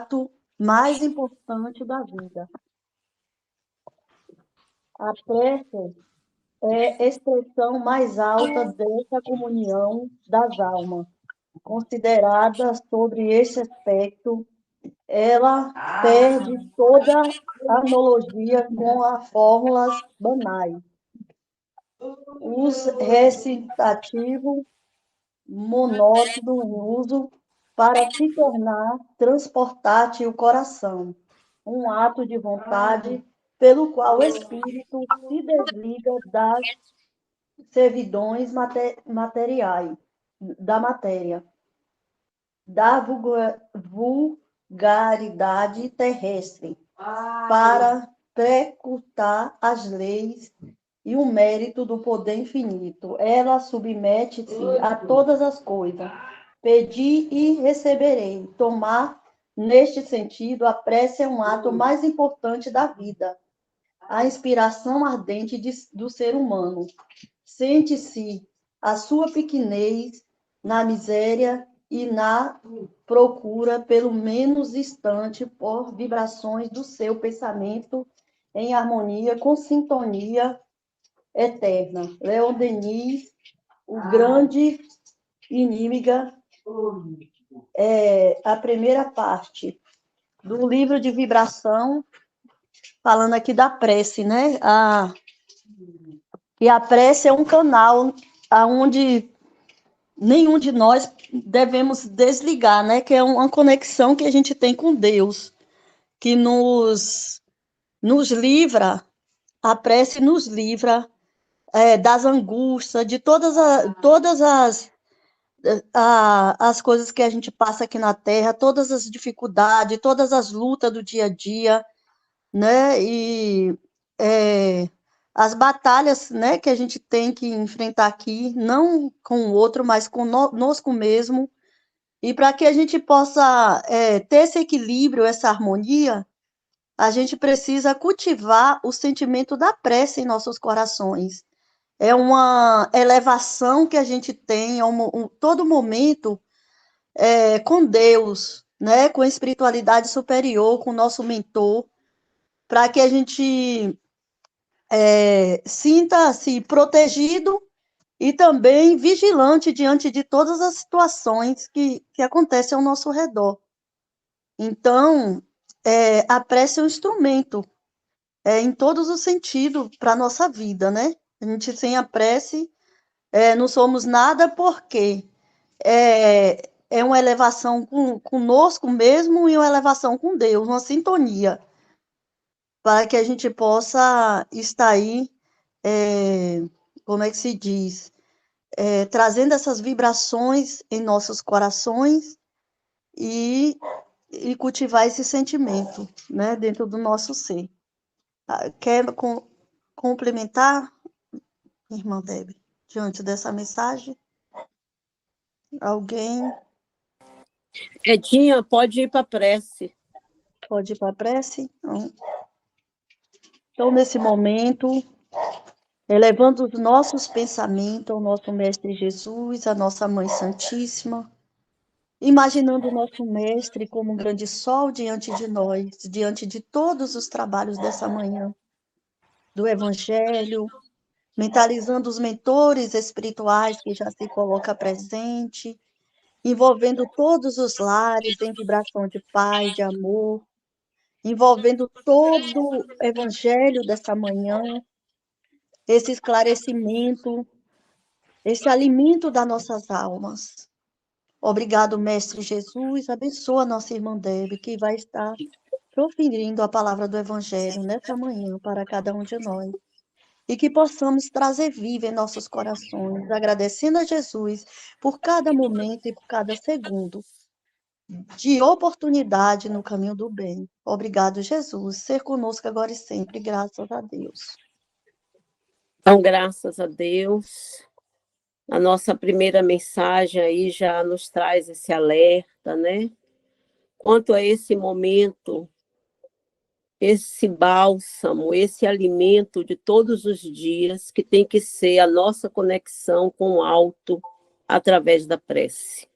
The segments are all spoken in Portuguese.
ato mais importante da vida. A prece é a expressão mais alta dessa comunhão das almas. Considerada sobre esse aspecto, ela perde toda analogia com as fórmulas banais. Os recitativos monótonos em uso para se tornar transportar-te o coração, um ato de vontade pelo qual o espírito se desliga das servidões materiais, da matéria, da vulgaridade terrestre, para precutar as leis e o mérito do poder infinito. Ela submete-se a todas as coisas. Pedi e receberei. Tomar, neste sentido, a prece é um ato mais importante da vida. A inspiração ardente do ser humano. Sente-se a sua pequenez na miséria e na procura, pelo menos instante, por vibrações do seu pensamento em harmonia com sintonia eterna. Leon Denis, o grande inimiga, a primeira parte do livro de vibração, falando aqui da prece, né? E a prece é um canal onde nenhum de nós devemos desligar, né? Que é uma conexão que a gente tem com Deus, que nos livra, a prece nos livra das angústias, de todas as coisas que a gente passa aqui na Terra, todas as dificuldades, todas as lutas do dia a dia, né? E as batalhas, né, que a gente tem que enfrentar aqui, não com o outro, mas conosco mesmo, e para que a gente possa ter esse equilíbrio, essa harmonia, a gente precisa cultivar o sentimento da prece em nossos corações. É uma elevação que a gente tem todo momento com Deus, né, com a espiritualidade superior, com o nosso mentor, para que a gente sinta-se protegido e também vigilante diante de todas as situações que acontecem ao nosso redor. Então, a prece é um instrumento em todos os sentidos para a nossa vida, né? A gente sem a prece não somos nada, porque é uma elevação conosco mesmo e uma elevação com Deus, uma sintonia, para que a gente possa estar aí, como é que se diz? Trazendo essas vibrações em nossos corações e cultivar esse sentimento, né, dentro do nosso ser. Quer complementar, irmã Debbie, diante dessa mensagem? Alguém? Edinha, pode ir para a prece. Pode ir para a prece? Então, nesse momento, elevando os nossos pensamentos ao nosso Mestre Jesus, à nossa Mãe Santíssima, imaginando o nosso Mestre como um grande sol diante de nós, diante de todos os trabalhos dessa manhã, do Evangelho, mentalizando os mentores espirituais que já se colocam presente, envolvendo todos os lares em vibração de paz, de amor, envolvendo todo o Evangelho dessa manhã, esse esclarecimento, esse alimento das nossas almas. Obrigado, Mestre Jesus. Abençoa a nossa irmã Debbie, que vai estar proferindo a palavra do Evangelho nessa manhã para cada um de nós. E que possamos trazer viva em nossos corações, agradecendo a Jesus por cada momento e por cada segundo de oportunidade no caminho do bem. Obrigado, Jesus. Ser conosco agora e sempre, graças a Deus. Então, graças a Deus. A nossa primeira mensagem aí já nos traz esse alerta, né? Quanto a esse momento, esse bálsamo, esse alimento de todos os dias, que tem que ser a nossa conexão com o alto através da prece.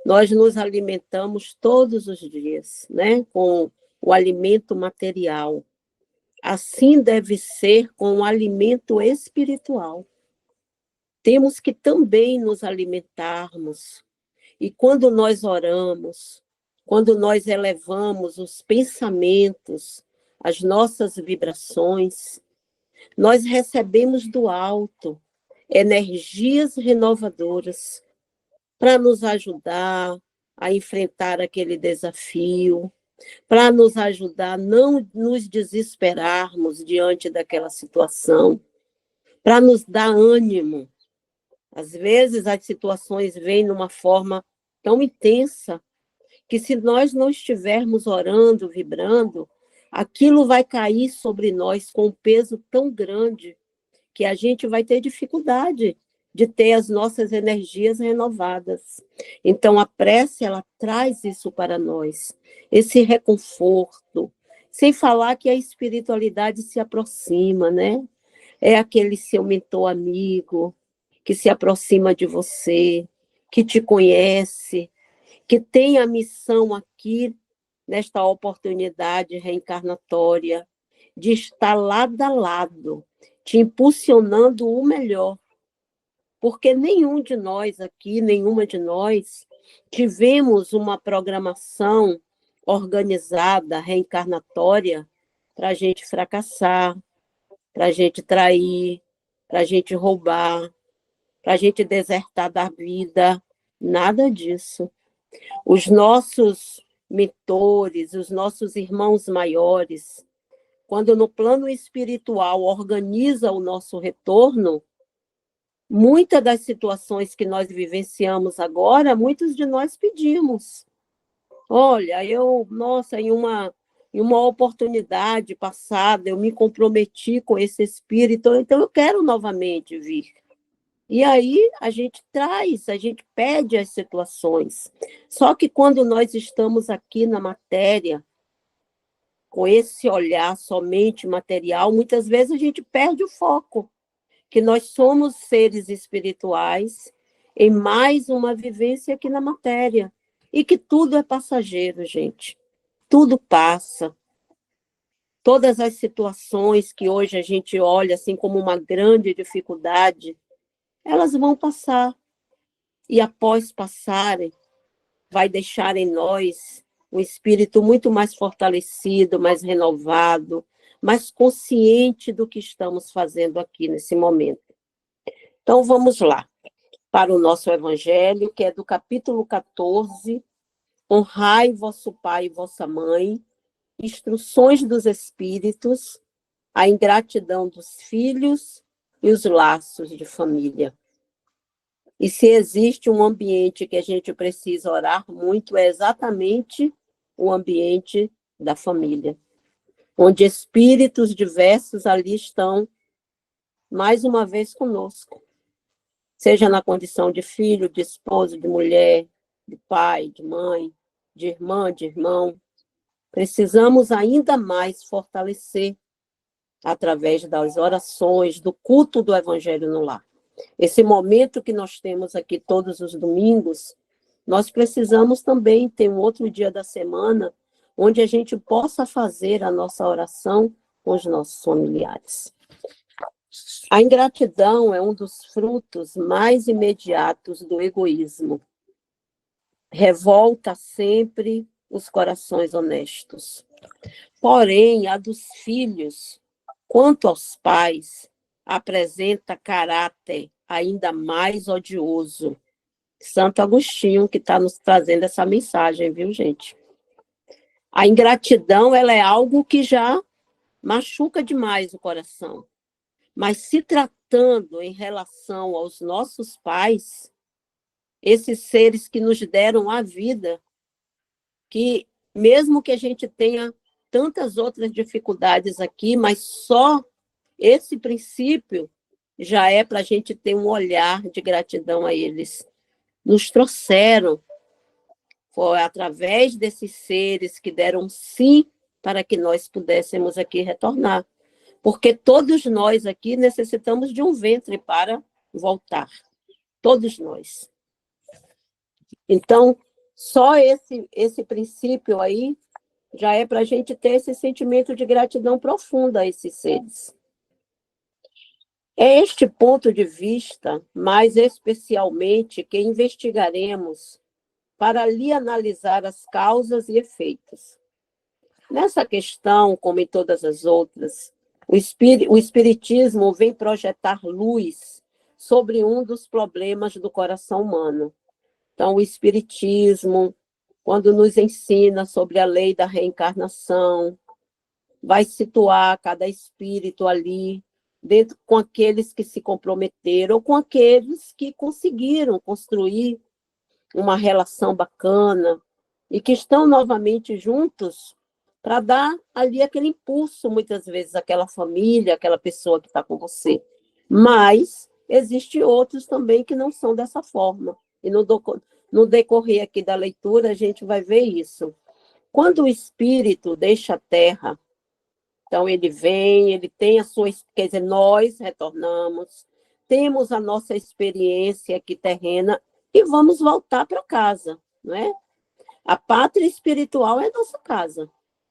nós nos alimentamos todos os dias, né? Com o alimento material. Assim deve ser com o alimento espiritual. Temos que também nos alimentarmos. E quando nós oramos, quando nós elevamos os pensamentos, as nossas vibrações, nós recebemos do alto energias renovadoras para nos ajudar a enfrentar aquele desafio, para nos ajudar a não nos desesperarmos diante daquela situação, para nos dar ânimo. Às vezes as situações vêm numa forma tão intensa que se nós não estivermos orando, vibrando, aquilo vai cair sobre nós com um peso tão grande que a gente vai ter dificuldade de ter as nossas energias renovadas. Então, a prece, ela traz isso para nós, esse reconforto, sem falar que a espiritualidade se aproxima, né? É aquele seu mentor amigo, que se aproxima de você, que te conhece, que tem a missão aqui, nesta oportunidade reencarnatória, de estar lado a lado, te impulsionando o melhor. Porque nenhum de nós aqui, nenhuma de nós, tivemos uma programação organizada, reencarnatória, para a gente fracassar, para a gente trair, para a gente roubar, para a gente desertar da vida. Nada disso. Os nossos mentores, os nossos irmãos maiores, quando no plano espiritual organiza o nosso retorno, muitas das situações que nós vivenciamos agora, muitos de nós pedimos. Olha, em uma oportunidade passada, eu me comprometi com esse espírito, então eu quero novamente vir. E aí a gente traz, a gente pede as situações. Só que quando nós estamos aqui na matéria, com esse olhar somente material, muitas vezes a gente perde o foco, que nós somos seres espirituais em mais uma vivência aqui na matéria. E que tudo é passageiro, gente. Tudo passa. Todas as situações que hoje a gente olha assim como uma grande dificuldade, elas vão passar. E após passarem, vai deixar em nós um espírito muito mais fortalecido, mais renovado, mais consciente do que estamos fazendo aqui nesse momento. Então, vamos lá, para o nosso evangelho, que é do capítulo 14, honrai vosso pai e vossa mãe, instruções dos espíritos, a ingratidão dos filhos e os laços de família. E se existe um ambiente que a gente precisa orar muito, é exatamente o ambiente da família, onde espíritos diversos ali estão, mais uma vez conosco, seja na condição de filho, de esposo, de mulher, de pai, de mãe, de irmã, de irmão. Precisamos ainda mais fortalecer através das orações, do culto do Evangelho no lar. Esse momento que nós temos aqui todos os domingos, nós precisamos também ter um outro dia da semana onde a gente possa fazer a nossa oração com os nossos familiares. A ingratidão é um dos frutos mais imediatos do egoísmo. Revolta sempre os corações honestos. Porém, a dos filhos, quanto aos pais, apresenta caráter ainda mais odioso. Santo Agostinho que está nos trazendo essa mensagem, viu, gente? A ingratidão, ela é algo que já machuca demais o coração. Mas se tratando em relação aos nossos pais, esses seres que nos deram a vida, que mesmo que a gente tenha tantas outras dificuldades aqui, mas só esse princípio já é para a gente ter um olhar de gratidão a eles. Nos trouxeram, foi através desses seres que deram sim para que nós pudéssemos aqui retornar. Porque todos nós aqui necessitamos de um ventre para voltar. Todos nós. Então, Só esse princípio aí já é para a gente ter esse sentimento de gratidão profunda a esses seres. É este ponto de vista, mais especialmente, que investigaremos para ali analisar as causas e efeitos. Nessa questão, como em todas as outras, o Espiritismo vem projetar luz sobre um dos problemas do coração humano. Então, o Espiritismo, quando nos ensina sobre a lei da reencarnação, vai situar cada espírito ali, dentro com aqueles que se comprometeram, ou com aqueles que conseguiram construir uma relação bacana e que estão novamente juntos para dar ali aquele impulso, muitas vezes, àquela família, àquela pessoa que está com você. Mas existem outros também que não são dessa forma. E no decorrer aqui da leitura, a gente vai ver isso. Quando o espírito deixa a Terra, então ele vem, ele tem a sua... Quer dizer, nós retornamos, temos a nossa experiência aqui terrena e vamos voltar para casa, não é? A pátria espiritual é a nossa casa.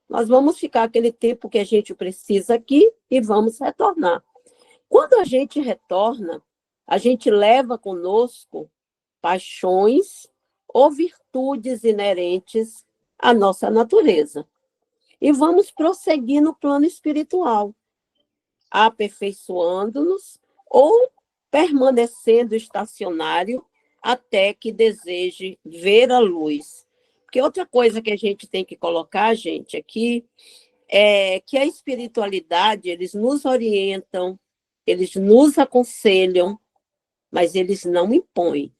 Nós vamos ficar aquele tempo que a gente precisa aqui e vamos retornar. Quando a gente retorna, a gente leva conosco paixões ou virtudes inerentes à nossa natureza. E vamos prosseguir no plano espiritual, aperfeiçoando-nos ou permanecendo estacionário até que deseje ver a luz. Porque outra coisa que a gente tem que colocar, gente, aqui, é que a espiritualidade, eles nos orientam, eles nos aconselham, mas eles não impõem.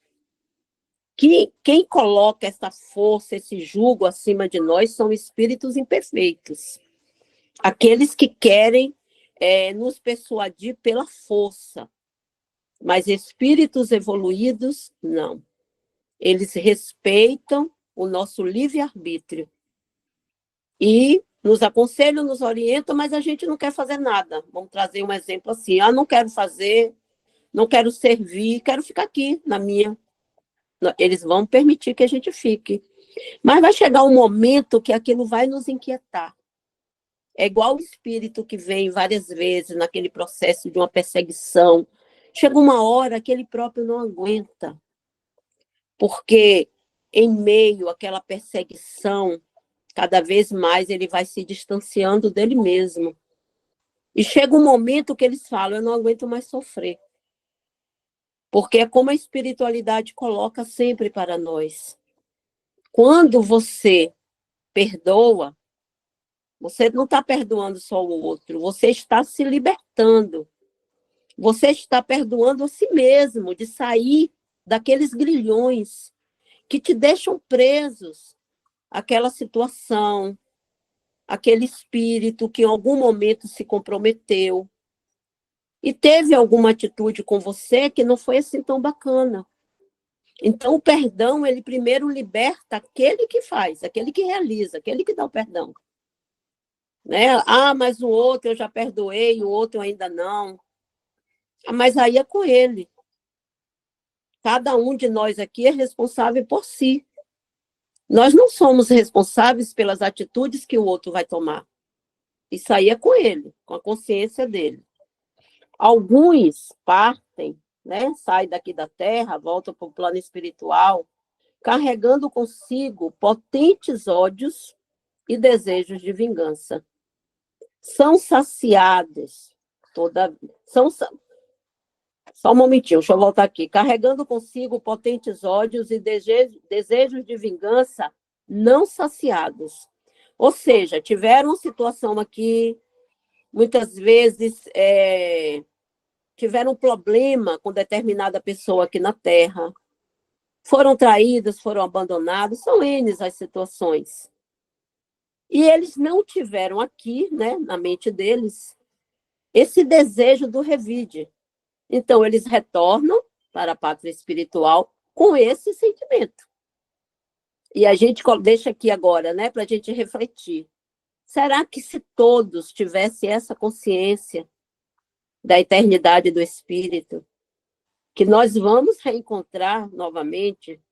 Quem coloca essa força, esse jugo acima de nós são espíritos imperfeitos. Aqueles que querem nos persuadir pela força. Mas espíritos evoluídos, não. Eles respeitam o nosso livre-arbítrio. E nos aconselham, nos orientam, mas a gente não quer fazer nada. Vamos trazer um exemplo assim. Não quero fazer, não quero servir, quero ficar aqui na minha. Eles vão permitir que a gente fique. Mas vai chegar um momento que aquilo vai nos inquietar. É igual o espírito que vem várias vezes naquele processo de uma perseguição. Chega uma hora que ele próprio não aguenta. Porque em meio àquela perseguição, cada vez mais ele vai se distanciando dele mesmo. E chega um momento que eles falam, eu não aguento mais sofrer. Porque é como a espiritualidade coloca sempre para nós. Quando você perdoa, você não está perdoando só o outro, você está se libertando. Você está perdoando a si mesmo de sair daqueles grilhões que te deixam presos àquela situação, aquele espírito que em algum momento se comprometeu e teve alguma atitude com você que não foi assim tão bacana. Então, o perdão, ele primeiro liberta aquele que faz, aquele que realiza, aquele que dá o perdão. Né? Mas o outro eu já perdoei, o outro ainda não. Mas aí é com ele. Cada um de nós aqui é responsável por si. Nós não somos responsáveis pelas atitudes que o outro vai tomar. Isso aí é com ele, com a consciência dele. Alguns partem, né, saem daqui da Terra, voltam para o plano espiritual, carregando consigo potentes ódios e desejos de vingança. São saciados só um momentinho, deixa eu voltar aqui. Carregando consigo potentes ódios e desejos de vingança não saciados. Ou seja, tiveram uma situação aqui, muitas vezes tiveram um problema com determinada pessoa aqui na Terra, foram traídos, foram abandonados, são N as situações. E eles não tiveram aqui, né, na mente deles, esse desejo do revide. Então, eles retornam para a pátria espiritual com esse sentimento. E a gente deixa aqui agora, né, para a gente refletir. Será que se todos tivessem essa consciência da eternidade do espírito, que nós vamos reencontrar novamente,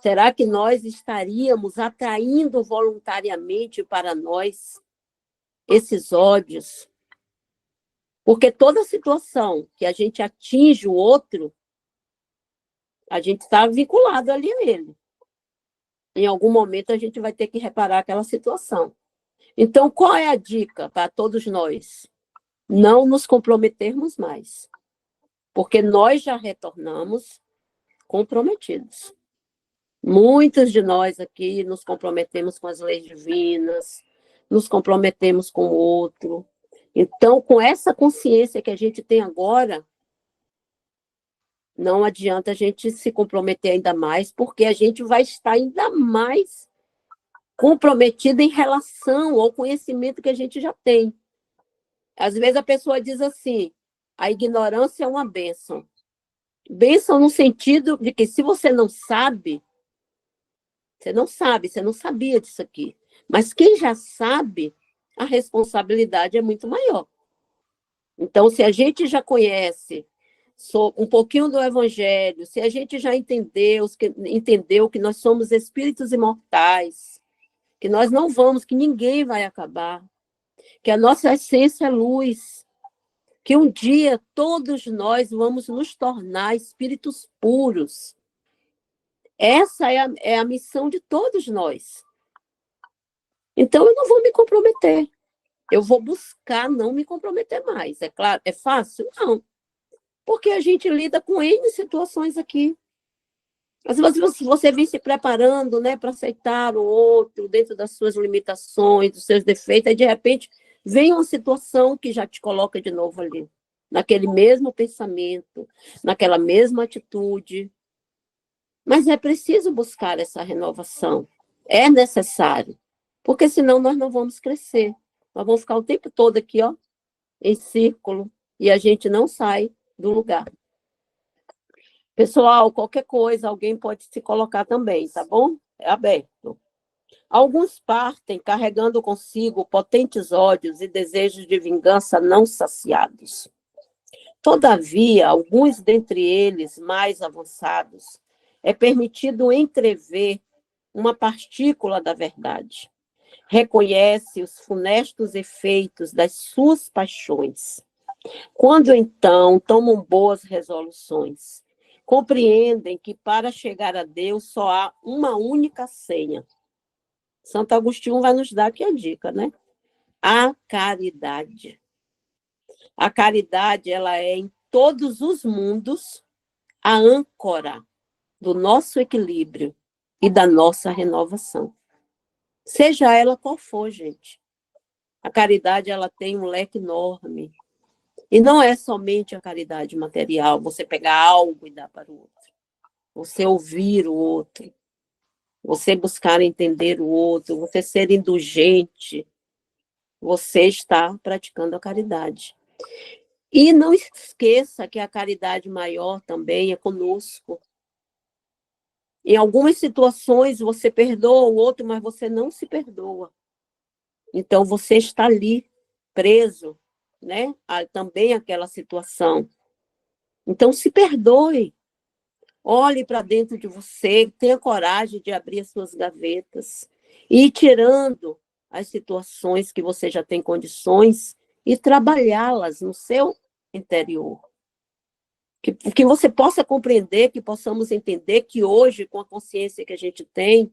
Será que nós estaríamos atraindo voluntariamente para nós esses ódios? Porque toda situação que a gente atinge o outro, a gente está vinculado ali nele. Em algum momento a gente vai ter que reparar aquela situação. Então, qual é a dica para todos nós? Não nos comprometermos mais, porque nós já retornamos comprometidos. Muitos de nós aqui nos comprometemos com as leis divinas, nos comprometemos com o outro. Então, com essa consciência que a gente tem agora, não adianta a gente se comprometer ainda mais, porque a gente vai estar ainda mais comprometido em relação ao conhecimento que a gente já tem. Às vezes a pessoa diz assim, a ignorância é uma bênção. Bênção no sentido de que se você não sabe, você não sabe, você não sabia disso aqui. Mas quem já sabe, a responsabilidade é muito maior. Então, se a gente já conhece um pouquinho do Evangelho, se a gente já entendeu que nós somos espíritos imortais, que nós não vamos, que ninguém vai acabar, que a nossa essência é luz, que um dia todos nós vamos nos tornar espíritos puros. Essa é a missão de todos nós. Então, eu não vou me comprometer. Eu vou buscar não me comprometer mais. É claro, é fácil? Não. Porque a gente lida com N situações aqui. Às vezes você vem se preparando, né, para aceitar o outro dentro das suas limitações, dos seus defeitos, e de repente vem uma situação que já te coloca de novo ali, naquele mesmo pensamento, naquela mesma atitude. Mas é preciso buscar essa renovação. É necessário. Porque senão nós não vamos crescer. Nós vamos ficar o tempo todo aqui, ó, em círculo, e a gente não sai do lugar. Pessoal, qualquer coisa, alguém pode se colocar também, tá bom? É aberto. Alguns partem carregando consigo potentes ódios e desejos de vingança não saciados. Todavia, alguns dentre eles, mais avançados, é permitido entrever uma partícula da verdade. Reconhece os funestos efeitos das suas paixões. Quando, então, tomam boas resoluções, compreendem que para chegar a Deus só há uma única senha. Santo Agostinho vai nos dar aqui a dica, né? A caridade. A caridade, ela é em todos os mundos a âncora do nosso equilíbrio e da nossa renovação. Seja ela qual for, gente. A caridade, ela tem um leque enorme. E não é somente a caridade material, você pegar algo e dar para o outro. Você ouvir o outro. Você buscar entender o outro. Você ser indulgente. Você está praticando a caridade. E não esqueça que a caridade maior também é conosco. Em algumas situações você perdoa o outro, mas você não se perdoa. Então você está ali, preso, né? Também aquela situação. Então se perdoe. Olhe para dentro de você, tenha coragem de abrir as suas gavetas e ir tirando as situações que você já tem condições e trabalhá-las no seu interior. Que você possa compreender, que possamos entender que hoje, com a consciência que a gente tem,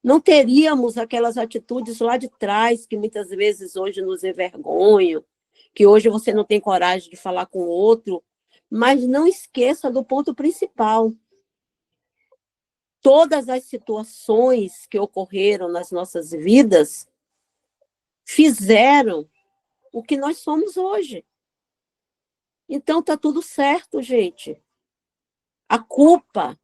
não teríamos aquelas atitudes lá de trás que muitas vezes hoje nos envergonham, que hoje você não tem coragem de falar com o outro, mas não esqueça do ponto principal. Todas as situações que ocorreram nas nossas vidas fizeram o que nós somos hoje. Então, está tudo certo, gente. A culpa,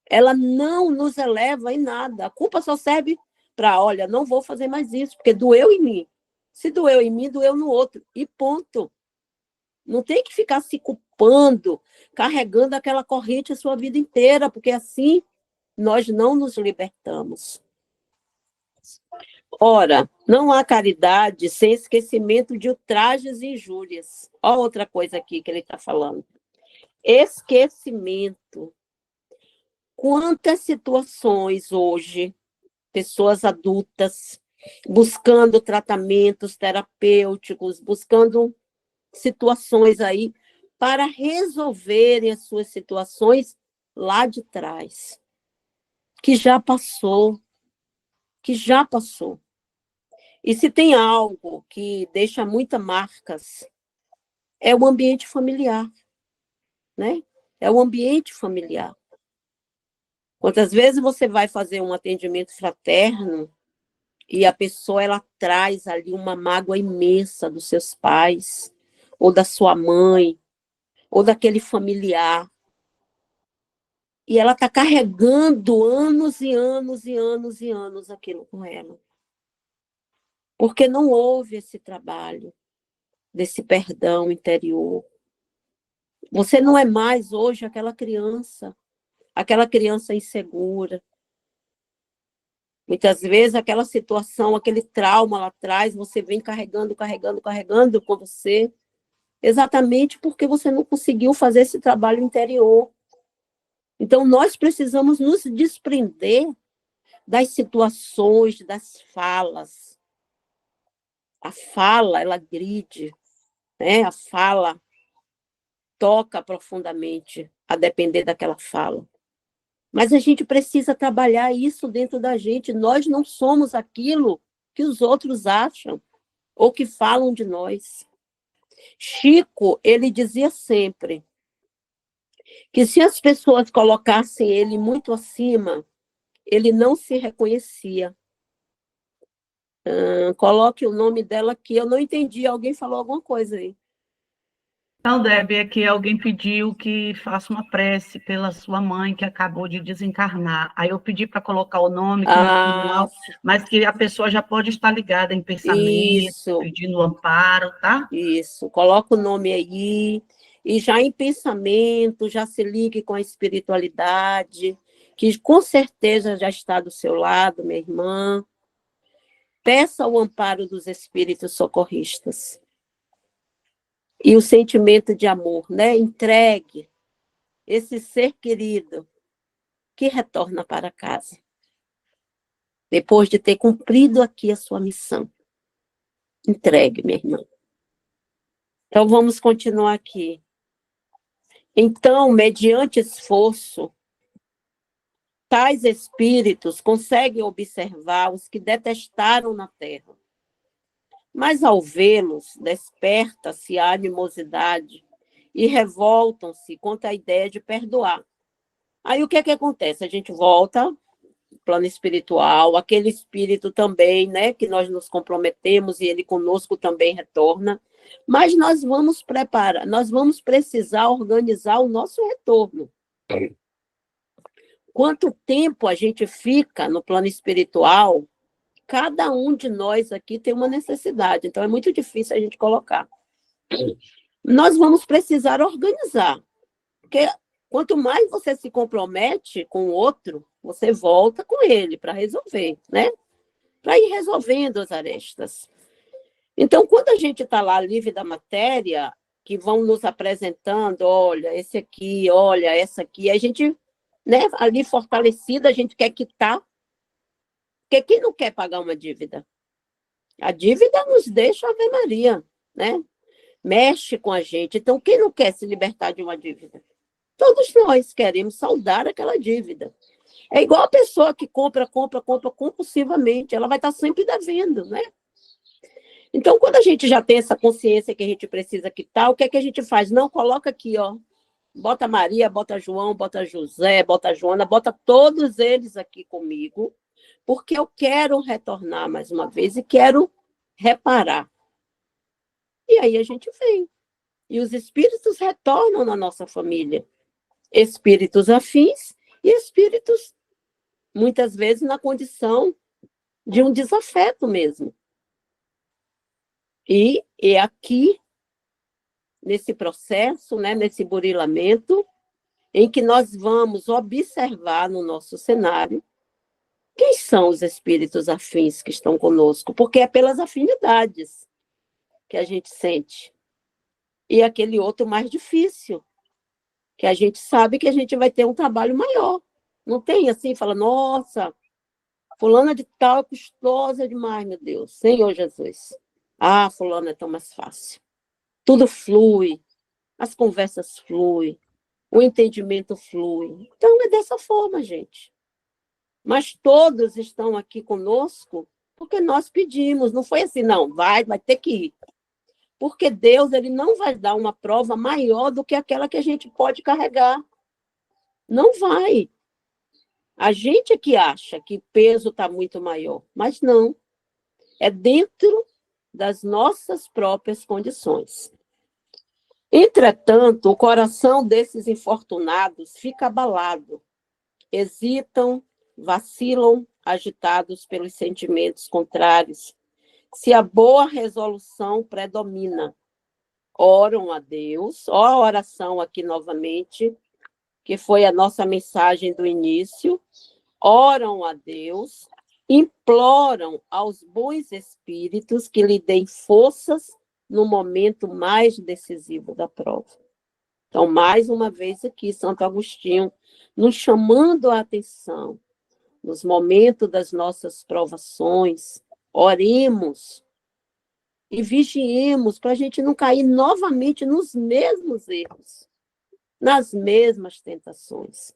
ela não nos eleva em nada. A culpa só serve para, olha, não vou fazer mais isso, porque doeu em mim. Se doeu em mim, doeu no outro. E ponto. Não tem que ficar se culpando, carregando aquela corrente a sua vida inteira, porque assim nós não nos libertamos. Ora, não há caridade sem esquecimento de ultrajes e injúrias. Olha outra coisa aqui que ele está falando. Esquecimento. Quantas situações hoje, pessoas adultas, buscando tratamentos terapêuticos, buscando situações aí para resolverem as suas situações lá de trás, que já passou, que já passou. E se tem algo que deixa muitas marcas, é o ambiente familiar, né? É o ambiente familiar. Quantas vezes você vai fazer um atendimento fraterno e a pessoa ela traz ali uma mágoa imensa dos seus pais, ou da sua mãe, ou daquele familiar. E ela está carregando anos e anos e anos e anos aquilo com ela. Porque não houve esse trabalho desse perdão interior. Você não é mais hoje aquela criança insegura. Muitas vezes aquela situação, aquele trauma lá atrás, você vem carregando, carregando, carregando com você, exatamente porque você não conseguiu fazer esse trabalho interior. Então, nós precisamos nos desprender das situações, das falas. A fala, ela agride, né? A fala toca profundamente, a depender daquela fala. Mas a gente precisa trabalhar isso dentro da gente. Nós não somos aquilo que os outros acham ou que falam de nós. Chico, ele dizia sempre que se as pessoas colocassem ele muito acima, ele não se reconhecia. Coloque o nome dela aqui. Eu não entendi. Alguém falou alguma coisa aí. Não, Deb, é que alguém pediu que faça uma prece pela sua mãe que acabou de desencarnar. Aí eu pedi para colocar o nome que no final, mas que a pessoa já pode estar ligada em pensamento, isso, pedindo amparo, tá? Isso. Coloca o nome aí. E já em pensamento, já se ligue com a espiritualidade, que com certeza já está do seu lado, minha irmã. Peça o amparo dos espíritos socorristas. E o sentimento de amor, né? Entregue esse ser querido que retorna para casa, depois de ter cumprido aqui a sua missão. Entregue, minha irmã. Então, vamos continuar aqui. Então, mediante esforço, tais espíritos conseguem observar os que detestaram na terra. Mas, ao vê-los, desperta-se a animosidade e revoltam-se contra a ideia de perdoar. Aí, o que é que acontece? A gente volta plano espiritual, aquele espírito também, né, que nós nos comprometemos e ele conosco também retorna, mas nós vamos preparar, nós vamos precisar organizar o nosso retorno. Quanto tempo a gente fica no plano espiritual, cada um de nós aqui tem uma necessidade, então é muito difícil a gente colocar. Nós vamos precisar organizar, porque quanto mais você se compromete com o outro, você volta com ele para resolver, né? Para ir resolvendo as arestas. Então, quando a gente está lá livre da matéria, que vão nos apresentando, olha, esse aqui, olha, essa aqui, a gente, né, ali fortalecida, a gente quer quitar, porque quem não quer pagar uma dívida? A dívida nos deixa Ave Maria, né? Mexe com a gente. Então, quem não quer se libertar de uma dívida? Todos nós queremos saldar aquela dívida. É igual a pessoa que compra compulsivamente, ela vai estar sempre devendo, né? Então, quando a gente já tem essa consciência que a gente precisa quitar, o que é que a gente faz? Não, coloca aqui, ó. Bota Maria, bota João, bota José, bota Joana, bota todos eles aqui comigo, porque eu quero retornar mais uma vez e quero reparar. E aí a gente vem. E os espíritos retornam na nossa família. Espíritos afins e espíritos, muitas vezes, na condição de um desafeto mesmo. E é aqui, nesse processo, né, nesse burilamento, em que nós vamos observar no nosso cenário quem são os espíritos afins que estão conosco, porque é pelas afinidades que a gente sente. E aquele outro mais difícil, que a gente sabe que a gente vai ter um trabalho maior, Não tem assim, fala, nossa, fulana de tal é custosa demais, meu Deus. Senhor Jesus. Ah, fulana é tão mais fácil. Tudo flui, as conversas fluem, o entendimento flui. Então, é dessa forma, gente. Mas todos estão aqui conosco porque nós pedimos. Não foi assim, não, vai ter que ir. Porque Deus, ele não vai dar uma prova maior do que aquela que a gente pode carregar. Não vai. A gente é que acha que o peso está muito maior, mas não. É dentro das nossas próprias condições. Entretanto, o coração desses infortunados fica abalado, hesitam, vacilam, agitados pelos sentimentos contrários. Se a boa resolução predomina, oram a Deus, ó a oração aqui novamente, que foi a nossa mensagem do início, oram a Deus, imploram aos bons espíritos que lhe deem forças no momento mais decisivo da prova. Então, mais uma vez aqui, Santo Agostinho, nos chamando a atenção, nos momentos das nossas provações, oremos e vigiemos para a gente não cair novamente nos mesmos erros, nas mesmas tentações.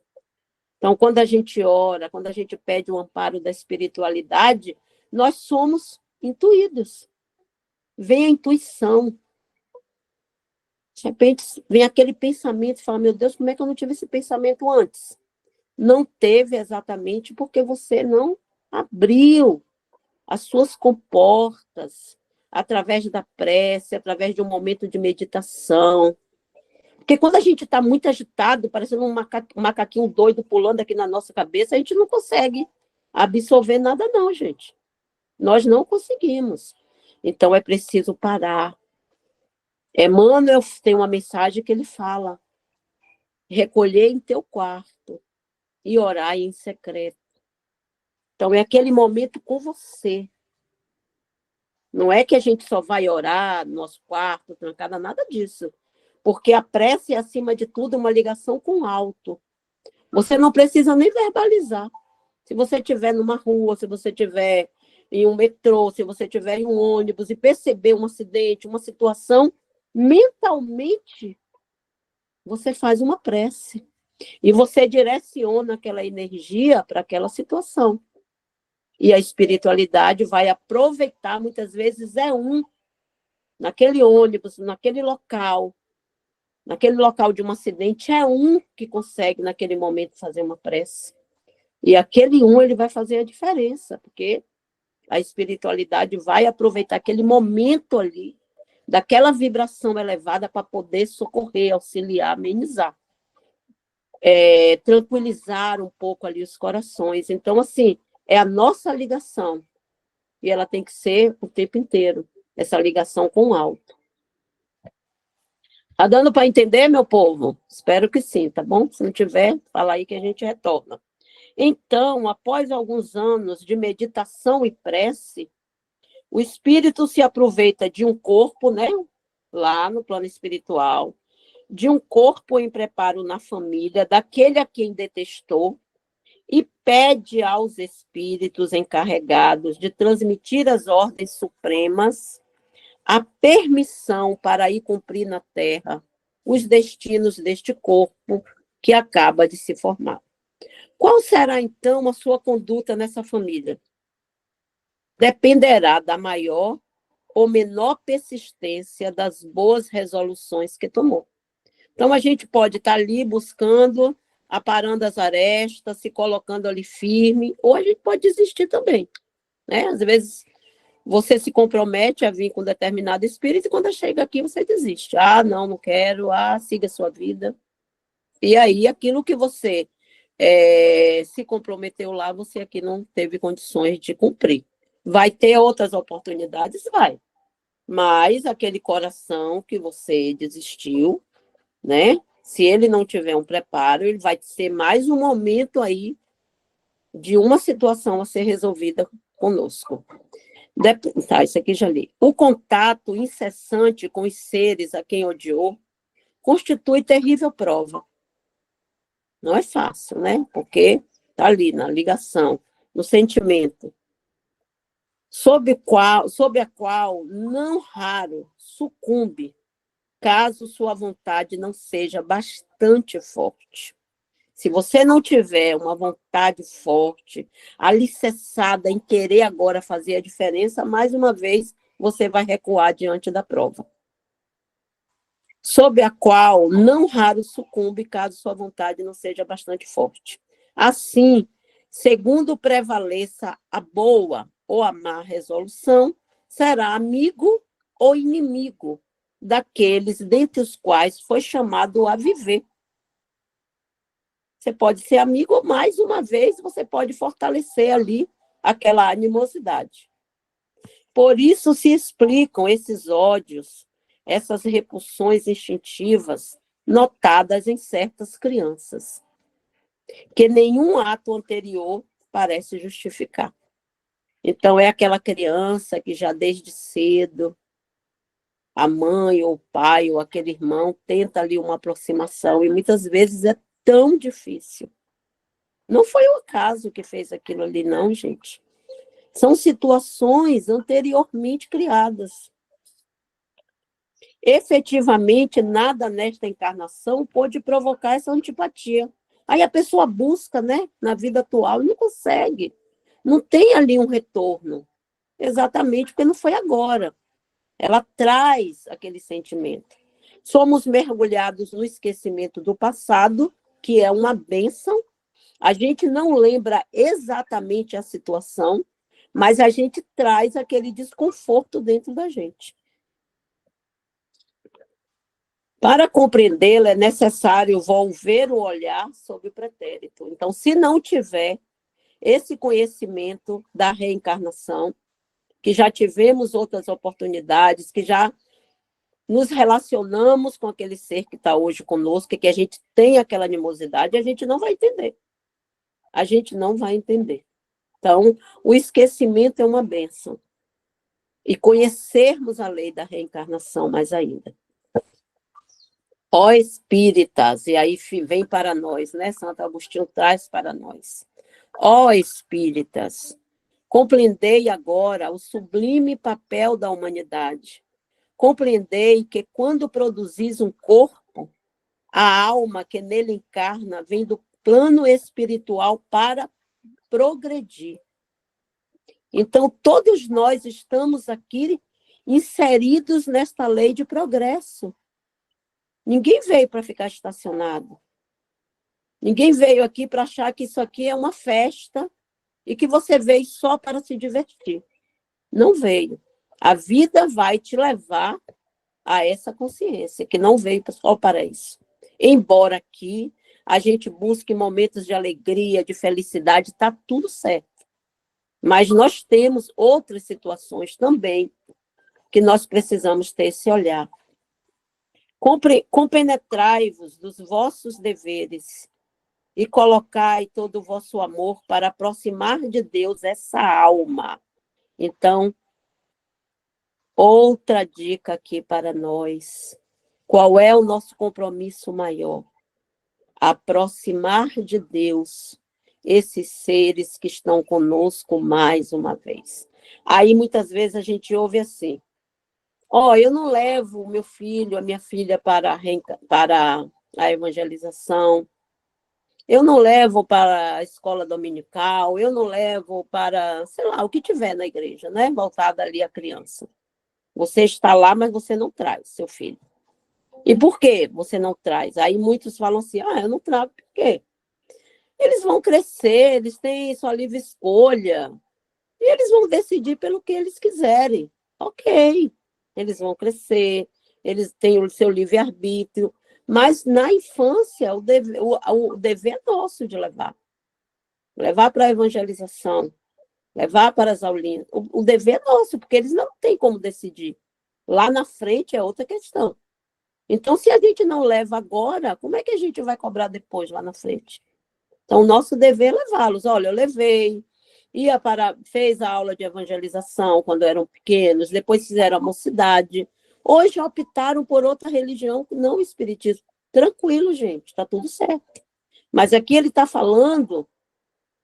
Então, quando a gente ora, quando a gente pede o amparo da espiritualidade, nós somos intuídos. Vem a intuição. De repente, vem aquele pensamento e fala, meu Deus, como é que eu não tive esse pensamento antes? Não teve exatamente porque você não abriu as suas comportas através da prece, através de um momento de meditação. Porque quando a gente está muito agitado, parecendo um macaquinho doido pulando aqui na nossa cabeça, a gente não consegue absorver nada não, gente. Nós não conseguimos. Então, é preciso parar. Emmanuel tem uma mensagem que ele fala, recolher em teu quarto e orar em secreto. Então, é aquele momento com você. Não é que a gente só vai orar no nosso quarto, trancada, nada disso. Porque a prece é, acima de tudo, uma ligação com o alto. Você não precisa nem verbalizar. Se você estiver numa rua, se você estiver em um metrô, se você estiver em um ônibus e perceber um acidente, uma situação, mentalmente, você faz uma prece. E você direciona aquela energia para aquela situação. E a espiritualidade vai aproveitar, muitas vezes naquele ônibus, naquele local de um acidente, é que consegue, naquele momento, fazer uma prece. E aquele ele vai fazer a diferença, porque a espiritualidade vai aproveitar aquele momento ali, daquela vibração elevada para poder socorrer, auxiliar, amenizar. Tranquilizar um pouco ali os corações. Então, assim, é a nossa ligação. E ela tem que ser o tempo inteiro, essa ligação com o alto. Tá dando para entender, meu povo? Espero que sim, tá bom? Se não tiver, fala aí que a gente retorna. Então, após alguns anos de meditação e prece, o espírito se aproveita de um corpo, né? Lá no plano espiritual, de um corpo em preparo na família, daquele a quem detestou, e pede aos espíritos encarregados de transmitir as ordens supremas a permissão para ir cumprir na Terra os destinos deste corpo que acaba de se formar. Qual será, então, a sua conduta nessa família? Dependerá da maior ou menor persistência das boas resoluções que tomou. Então, a gente pode estar ali buscando, aparando as arestas, se colocando ali firme, ou a gente pode desistir também, né? Às vezes, você se compromete a vir com determinado espírito, e quando chega aqui, você desiste. Ah, não quero, siga a sua vida. E aí, aquilo que você se comprometeu lá, você aqui não teve condições de cumprir. Vai ter outras oportunidades? Vai. Mas aquele coração que você desistiu, né? Se ele não tiver um preparo, ele vai ser mais um momento aí de uma situação a ser resolvida conosco. Tá, isso aqui já li. O contato incessante com os seres a quem odiou constitui terrível prova. Não é fácil, né? Porque Está ali na ligação, no sentimento, sob a qual não raro sucumbe, caso sua vontade não seja bastante forte. Se você não tiver uma vontade forte, alicerçada em querer agora fazer a diferença, mais uma vez, você vai recuar diante da prova. Sob a qual não raro sucumbe, caso sua vontade não seja bastante forte. Assim, segundo prevaleça a boa ou a má resolução, será amigo ou inimigo daqueles dentre os quais foi chamado a viver. Você pode ser amigo, ou mais uma vez, você pode fortalecer ali aquela animosidade. Por isso se explicam esses ódios, essas repulsões instintivas notadas em certas crianças, que nenhum ato anterior parece justificar. Então, é aquela criança que já desde cedo, a mãe ou o pai ou aquele irmão tenta ali uma aproximação, e muitas vezes é tão difícil. Não foi o acaso que fez aquilo ali, não, gente. São situações anteriormente criadas. Efetivamente, nada nesta encarnação pôde provocar essa antipatia. Aí a pessoa busca, né, na vida atual e não consegue. Não tem ali um retorno. Exatamente, porque não foi agora. Ela traz aquele sentimento. Somos mergulhados no esquecimento do passado, que é uma bênção. A gente não lembra exatamente a situação, mas a gente traz aquele desconforto dentro da gente. Para compreendê-la, é necessário volver o olhar sobre o pretérito. Então, se não tiver esse conhecimento da reencarnação, que já tivemos outras oportunidades, que já nos relacionamos com aquele ser que está hoje conosco, que a gente tem aquela animosidade, a gente não vai entender. A gente não vai entender. Então, o esquecimento é uma bênção. E conhecermos a lei da reencarnação mais ainda. Ó espíritas, e aí vem para nós, né? Santo Agostinho traz para nós. Ó espíritas, compreendei agora o sublime papel da humanidade. Compreendei que quando produzis um corpo, a alma que nele encarna vem do plano espiritual para progredir. Então, todos nós estamos aqui inseridos nesta lei de progresso. Ninguém veio para ficar estacionado. Ninguém veio aqui para achar que isso aqui é uma festa e que você veio só para se divertir. Não veio. A vida vai te levar a essa consciência, que não veio só para isso. Embora aqui a gente busque momentos de alegria, de felicidade, está tudo certo. Mas nós temos outras situações também que nós precisamos ter esse olhar. Compenetrai-vos dos vossos deveres e colocai todo o vosso amor para aproximar de Deus essa alma. Então, outra dica aqui para nós. Qual é o nosso compromisso maior? Aproximar de Deus esses seres que estão conosco mais uma vez. Aí, muitas vezes, a gente ouve assim, eu não levo o meu filho, a minha filha para a evangelização, eu não levo para a escola dominical, eu não levo para, sei lá, o que tiver na igreja, né? Voltada ali à criança. Você está lá, mas você não traz seu filho. E por que você não traz? Aí muitos falam assim, eu não trago, por quê? Eles vão crescer, eles têm sua livre escolha, e eles vão decidir pelo que eles quiserem. Ok, eles vão crescer, eles têm o seu livre-arbítrio, mas na infância o dever é nosso de levar. Levar para a evangelização, levar para as aulinhas. O dever é nosso, porque eles não têm como decidir. Lá na frente é outra questão. Então, se a gente não leva agora, como é que a gente vai cobrar depois, lá na frente? Então, o nosso dever é levá-los. Olha, eu levei, fez a aula de evangelização quando eram pequenos, depois fizeram a mocidade. Hoje optaram por outra religião, não o espiritismo. Tranquilo, gente, está tudo certo. Mas aqui ele está falando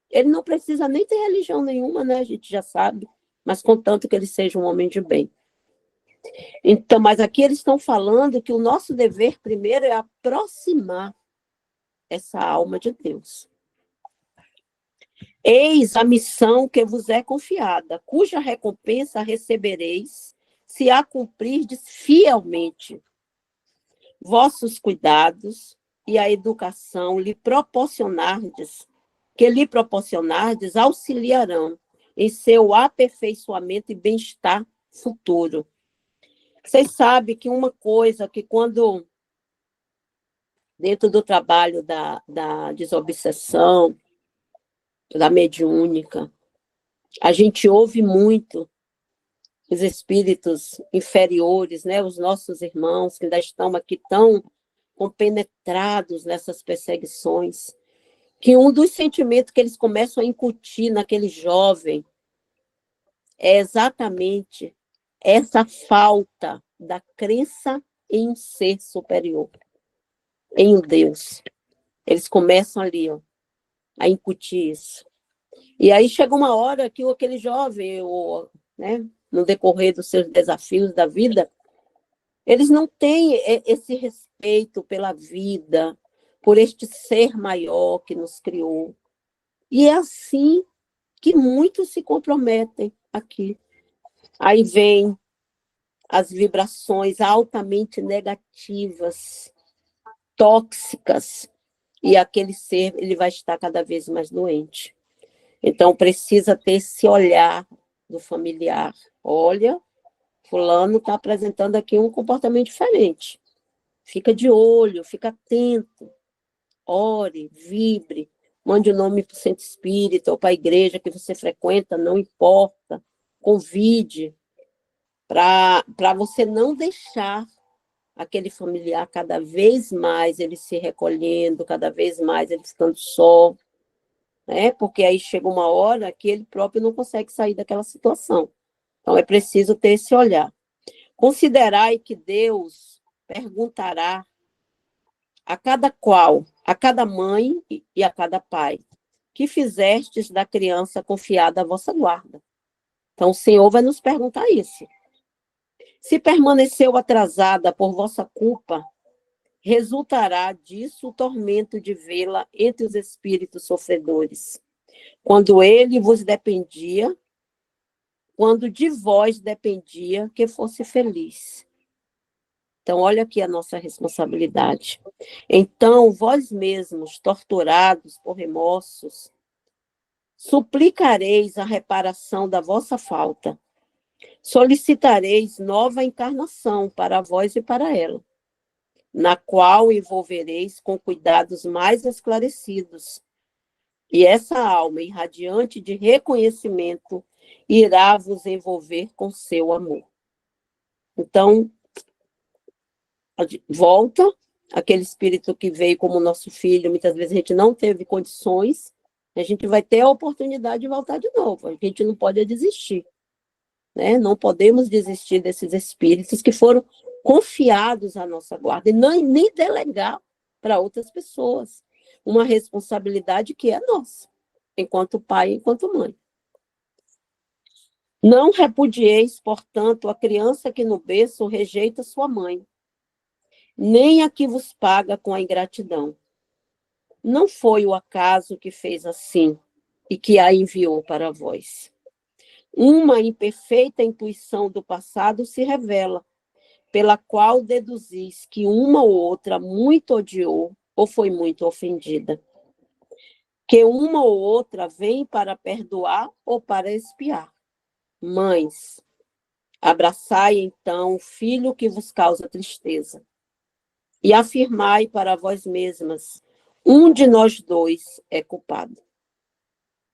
Ele não precisa nem ter religião nenhuma, né? A gente já sabe, mas contanto que ele seja um homem de bem. Então, mas aqui eles estão falando que o nosso dever primeiro é aproximar essa alma de Deus. Eis a missão que vos é confiada, cuja recompensa recebereis se a cumprirdes fielmente. Vossos cuidados e a educação que lhe proporcionardes auxiliarão em seu aperfeiçoamento e bem-estar futuro. Vocês sabem que uma coisa que quando, dentro do trabalho da desobsessão, da mediúnica, a gente ouve muito os espíritos inferiores, né, os nossos irmãos que ainda estão aqui tão compenetrados nessas perseguições, que um dos sentimentos que eles começam a incutir naquele jovem é exatamente essa falta da crença em um ser superior, em um Deus. Eles começam ali, ó, a incutir isso. E aí chega uma hora que aquele jovem, né, no decorrer dos seus desafios da vida, eles não têm esse respeito pela vida, por este ser maior que nos criou. E é assim que muitos se comprometem aqui. Aí vem as vibrações altamente negativas, tóxicas, e aquele ser ele vai estar cada vez mais doente. Então, precisa ter esse olhar do familiar. Olha, fulano está apresentando aqui um comportamento diferente. Fica de olho, fica atento. Ore, vibre, mande o nome para o centro espírita ou para a igreja que você frequenta, não importa. Convide para você não deixar aquele familiar cada vez mais ele se recolhendo, cada vez mais ele ficando só, né? Porque aí chega uma hora que ele próprio não consegue sair daquela situação. Então, é preciso ter esse olhar. Considerai que Deus perguntará a cada qual, a cada mãe e a cada pai, que fizestes da criança confiada à vossa guarda. Então, o Senhor vai nos perguntar isso. Se permaneceu atrasada por vossa culpa, resultará disso o tormento de vê-la entre os espíritos sofredores. Quando de vós dependia que fosse feliz. Então, olha aqui a nossa responsabilidade. Então, vós mesmos, torturados por remorsos, suplicareis a reparação da vossa falta. Solicitareis nova encarnação para vós e para ela, na qual envolvereis com cuidados mais esclarecidos. E essa alma, irradiante de reconhecimento, irá vos envolver com seu amor. Então, volta aquele espírito que veio como nosso filho, muitas vezes a gente não teve condições, a gente vai ter a oportunidade de voltar de novo, a gente não pode desistir, né? Não podemos desistir desses espíritos que foram confiados à nossa guarda, e nem delegar para outras pessoas uma responsabilidade que é nossa, enquanto pai e enquanto mãe. Não repudieis, portanto, a criança que no berço rejeita sua mãe, nem a que vos paga com a ingratidão. Não foi o acaso que fez assim e que a enviou para vós. Uma imperfeita intuição do passado se revela, pela qual deduzis que uma ou outra muito odiou ou foi muito ofendida. Que uma ou outra vem para perdoar ou para expiar. Mães, abraçai então o filho que vos causa tristeza e afirmai para vós mesmas, um de nós dois é culpado.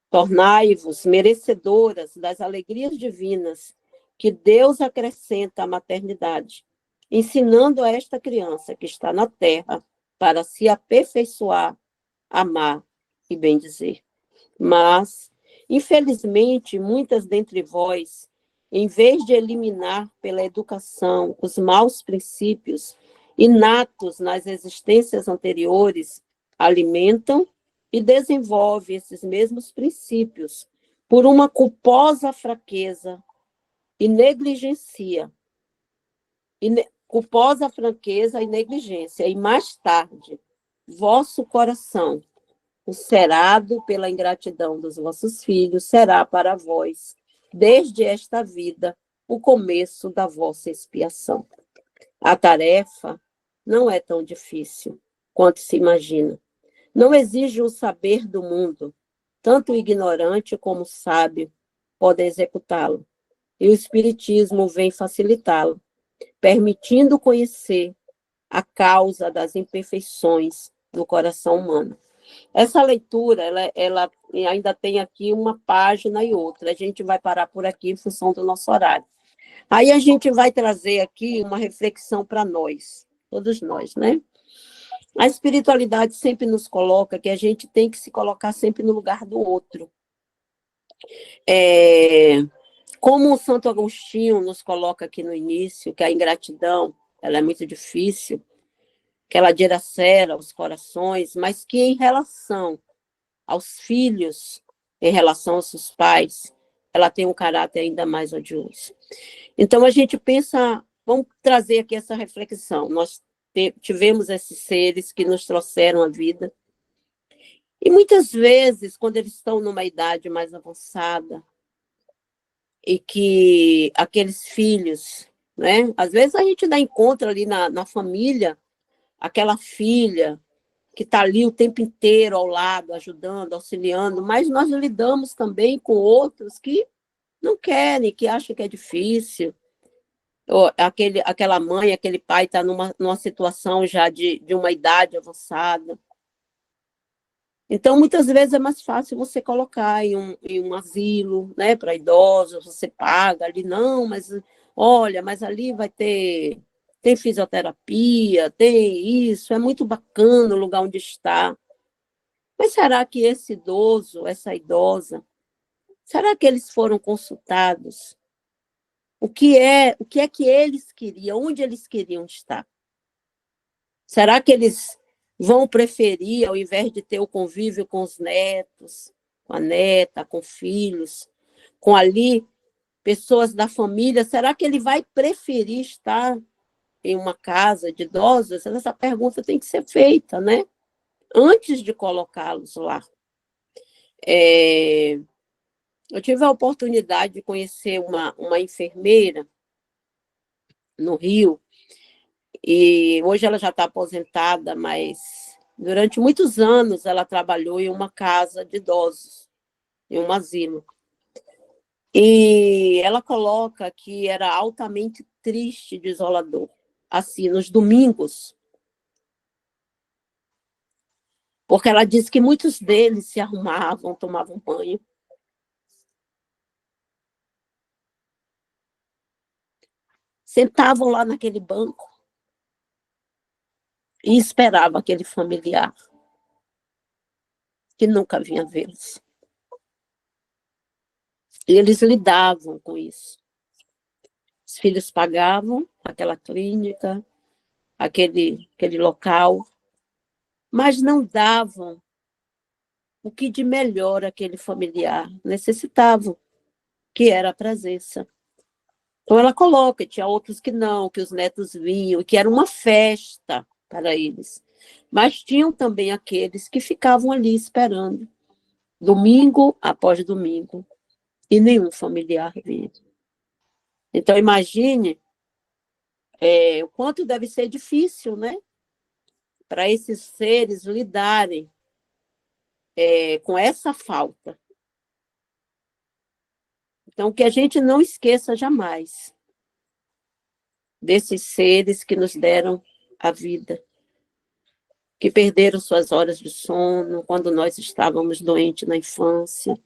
Tornai-vos merecedoras das alegrias divinas que Deus acrescenta à maternidade, ensinando a esta criança que está na terra para se aperfeiçoar, amar e bendizer. Mas, infelizmente, muitas dentre vós, em vez de eliminar pela educação os maus princípios inatos nas existências anteriores, alimentam e desenvolve esses mesmos princípios por uma culposa fraqueza e negligencia. Culposa franqueza e negligência. E mais tarde, vosso coração, ulcerado pela ingratidão dos vossos filhos, será para vós, desde esta vida, o começo da vossa expiação. A tarefa não é tão difícil quanto se imagina. Não exige o saber do mundo. Tanto o ignorante como o sábio podem executá-lo. E o Espiritismo vem facilitá-lo, permitindo conhecer a causa das imperfeições do coração humano. Essa leitura, ela ainda tem aqui uma página e outra. A gente vai parar por aqui em função do nosso horário. Aí a gente vai trazer aqui uma reflexão para nós, todos nós, né? A espiritualidade sempre nos coloca que a gente tem que se colocar sempre no lugar do outro. Como o Santo Agostinho nos coloca aqui no início, que a ingratidão ela é muito difícil, que ela dilacera os corações, mas que em relação aos filhos, em relação aos seus pais, ela tem um caráter ainda mais odioso. Então, a gente pensa, vamos trazer aqui essa reflexão. Nós tivemos esses seres que nos trouxeram a vida, e muitas vezes, quando eles estão numa idade mais avançada, e que aqueles filhos, né? Às vezes a gente dá encontro ali na família, aquela filha que está ali o tempo inteiro ao lado, ajudando, auxiliando, mas nós lidamos também com outros que não querem, que acham que é difícil. Ou aquela mãe, aquele pai está numa situação já de uma idade avançada. Então, muitas vezes é mais fácil você colocar em um asilo, né, para idosos, você paga ali, não, mas olha, mas ali tem fisioterapia, tem isso, é muito bacana o lugar onde está. Mas será que esse idoso, essa idosa, será que eles foram consultados? O que é que eles queriam, onde eles queriam estar? Será que eles vão preferir, ao invés de ter o convívio com os netos, com a neta, com filhos, com ali pessoas da família, será que ele vai preferir estar em uma casa de idosos? Essa pergunta tem que ser feita, né? Antes de colocá-los lá. Eu tive a oportunidade de conhecer uma enfermeira no Rio, e hoje ela já está aposentada, mas durante muitos anos ela trabalhou em uma casa de idosos, em um asilo. E ela coloca que era altamente triste, desolador. Assim, nos domingos, porque ela disse que muitos deles se arrumavam, tomavam banho, sentavam lá naquele banco e esperavam aquele familiar que nunca vinha vê-los. E eles lidavam com isso. Os filhos pagavam aquela clínica, aquele local, mas não davam o que de melhor aquele familiar necessitava, que era a presença. Então ela coloca, tinha outros que não, que os netos vinham, que era uma festa para eles. Mas tinham também aqueles que ficavam ali esperando, domingo após domingo, e nenhum familiar vinha. Então imagine o quanto deve ser difícil, né? Para esses seres lidarem com essa falta. Então, que a gente não esqueça jamais desses seres que nos deram a vida, que perderam suas horas de sono quando nós estávamos doentes na infância,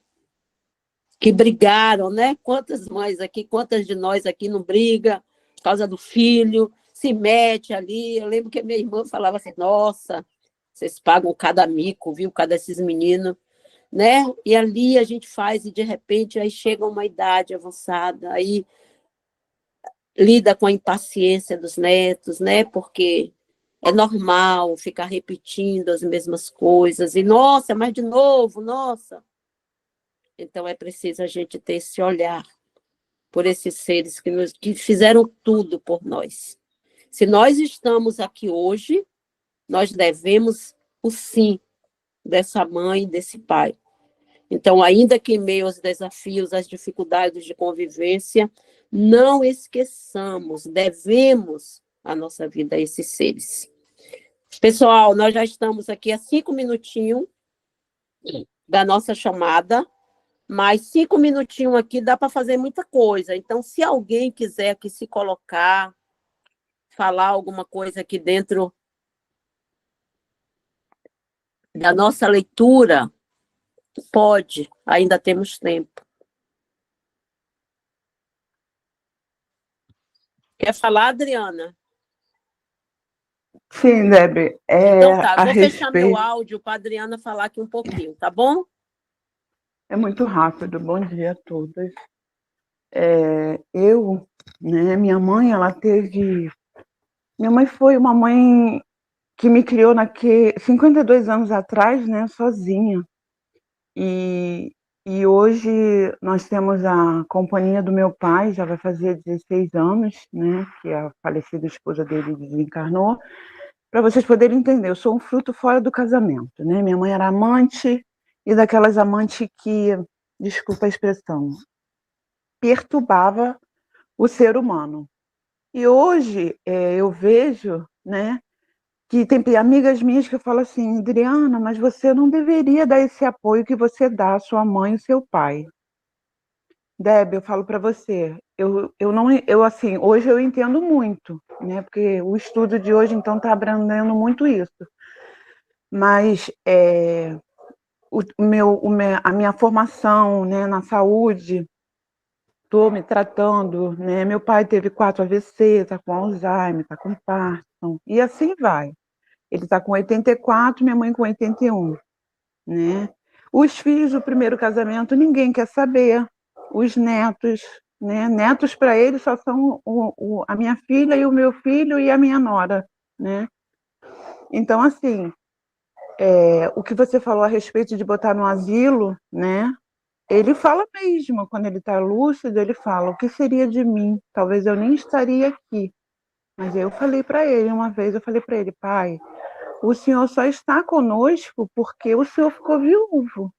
que brigaram, né? Quantas mães aqui, quantas de nós aqui não briga por causa do filho, se mete ali. Eu lembro que minha irmã falava assim, nossa, vocês pagam cada mico, viu? Cada desses meninos, né? E ali a gente faz, e de repente aí chega uma idade avançada, aí lida com a impaciência dos netos, né? Porque É normal ficar repetindo as mesmas coisas, e nossa, mas de novo, nossa. Então é preciso a gente ter esse olhar por esses seres que fizeram tudo por nós. Se nós estamos aqui hoje, nós devemos o sim dessa mãe e desse pai. Então, ainda que em meio aos desafios, às dificuldades de convivência, não esqueçamos, devemos a nossa vida a esses seres. Pessoal, nós já estamos aqui há 5 minutinhos da nossa chamada, mas 5 minutinhos aqui dá para fazer muita coisa. Então, se alguém quiser aqui se colocar, falar alguma coisa aqui dentro da nossa leitura, pode, ainda temos tempo. Quer falar, Adriana? Sim, Debbie, Então tá, a vou fechar meu respeito... áudio para a Adriana falar aqui um pouquinho, tá bom? É muito rápido. Bom dia a todas. Minha mãe, Minha mãe foi uma mãe que me criou 52 anos atrás, né, sozinha. E, e hoje nós temos a companhia do meu pai, já vai fazer 16 anos, né, que a falecida esposa dele desencarnou. Para vocês poderem entender, eu sou um fruto fora do casamento, né? Minha mãe era amante, e daquelas amantes que, desculpa a expressão, perturbava o ser humano. E hoje eu vejo, né, que tem amigas minhas que falam assim: Adriana, mas você não deveria dar esse apoio que você dá à sua mãe e seu pai. Deb, eu falo para você, eu não, eu assim, hoje eu entendo muito, né, porque o estudo de hoje então está abrangendo muito isso. Mas a minha formação, né, na saúde, estou me tratando, né? Meu pai teve 4 AVC, está com Alzheimer, está com Parkinson, e assim vai. Ele está com 84, minha mãe com 81, né? Os filhos do primeiro casamento, ninguém quer saber. Os netos, né? Netos para ele só são a minha filha e o meu filho e a minha nora, né? Então, assim, o que você falou a respeito de botar no asilo, né? Ele fala mesmo, quando ele está lúcido, ele fala: o que seria de mim? Talvez eu nem estaria aqui. Mas eu falei para ele uma vez, eu falei para ele: pai, o senhor só está conosco porque o senhor ficou viúvo.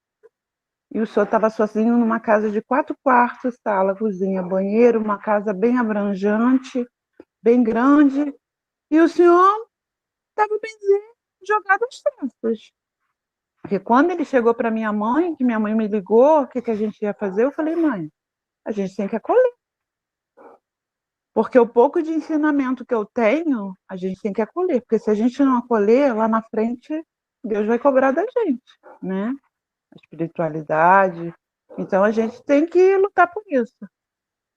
E o senhor estava sozinho numa casa de 4 quartos, sala, cozinha, banheiro, uma casa bem abrangente, bem grande. E o senhor estava benzinho, jogado às traças. Porque quando ele chegou para minha mãe, que minha mãe me ligou, o que a gente ia fazer, eu falei: mãe, a gente tem que acolher. Porque o pouco de ensinamento que eu tenho, a gente tem que acolher. Porque se a gente não acolher, lá na frente, Deus vai cobrar da gente, né? A espiritualidade. Então, a gente tem que lutar por isso.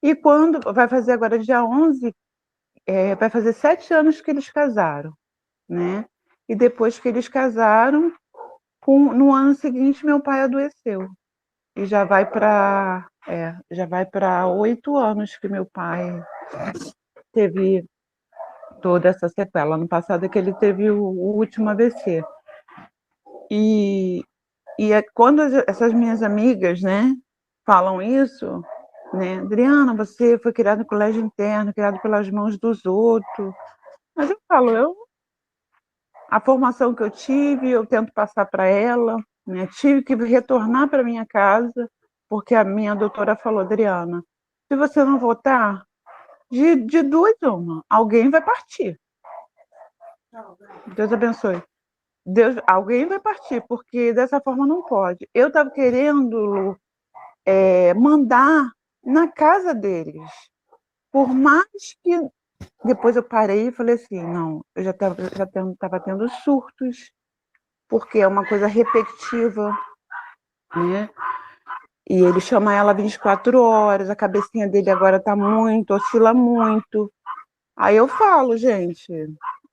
E quando vai fazer agora dia 11, vai fazer 7 anos que eles casaram, né? E depois que eles casaram, no ano seguinte, meu pai adoeceu. E já vai para 8 anos que meu pai teve toda essa sequela. Ano passado é que ele teve o último AVC. E quando essas minhas amigas, né, falam isso, né, Adriana, você foi criada no colégio interno, criada pelas mãos dos outros. Mas eu falo, a formação que eu tive, eu tento passar para ela, né? Tive que retornar para minha casa, porque a minha doutora falou: Adriana, se você não votar, de duas uma, alguém vai partir. Deus abençoe. Alguém vai partir, porque dessa forma não pode. Eu estava querendo mandar na casa deles, por mais que depois eu parei e falei assim: não, eu já estava tendo surtos, porque é uma coisa repetitiva, né? E ele chama ela 24 horas, a cabecinha dele agora está oscila muito. Aí eu falo: gente,